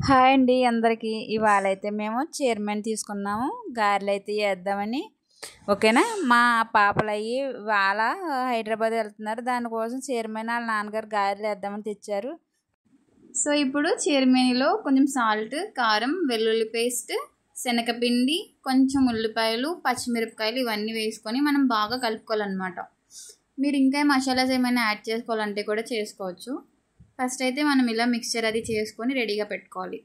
Hi అండి అందరికీ. ఇవాళైతే మేము చైర్మన్ తీసుకున్నాము. గారెలైతే చేద్దామని. ఓకేనా. మా పాపలయ్యి వాళ్ళ హైదరాబాద్ వెళ్తున్నారు. దానికోసం చైర్మన్ వాళ్ళ నాన్నగారు గారెలు వేద్దామని తెచ్చారు. సో ఇప్పుడు చైర్మన్లో కొంచెం సాల్ట్, కారం, వెల్లుల్లి పేస్ట్, శనగపిండి, కొంచెం ఉల్లిపాయలు, పచ్చిమిరపకాయలు ఇవన్నీ వేసుకొని మనం బాగా కలుపుకోవాలన్నమాట. మీరు ఇంకా మసాలాస్ ఏమైనా యాడ్ చేసుకోవాలంటే కూడా చేసుకోవచ్చు. ఫస్ట్ అయితే మనం ఇలా మిక్స్చర్ అది చేసుకొని రెడీగా పెట్టుకోవాలి.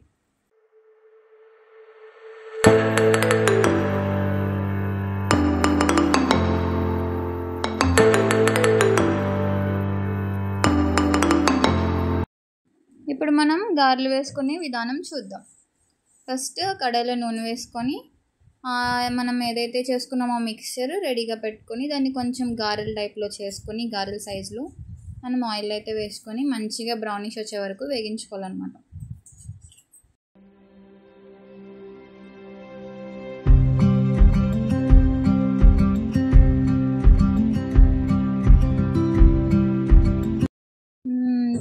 ఇప్పుడు మనం గారెలు వేసుకునే విధానం చూద్దాం. ఫస్ట్ కడాయిలో నూనె వేసుకొని మనం ఏదైతే చేసుకున్నామో మిక్స్చర్ రెడీగా పెట్టుకొని దాన్ని కొంచెం గారెల టైప్లో చేసుకొని గారెల సైజులో మనం ఆయిల్ అయితే వేసుకొని మంచిగా బ్రౌనిష్ వచ్చే వరకు వేగించుకోవాలన్నమాట.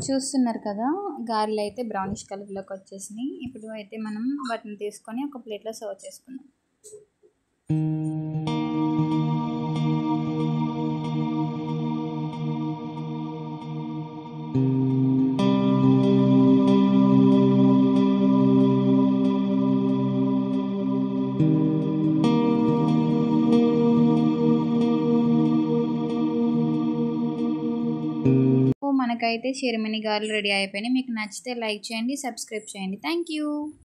చూస్తున్నారు కదా, గారెలు అయితే బ్రౌనిష్ కలర్లోకి వచ్చేసినాయి. ఇప్పుడు అయితే మనం వాటిని తీసుకొని ఒక ప్లేట్లో సర్వ్ చేసుకుందాం. మనకైతే చైర్మన్ గారెలు రెడీ అయిపోయినాయి. మీకు నచ్చితే లైక్ చేయండి, సబ్స్క్రైబ్ చేయండి. Thank you.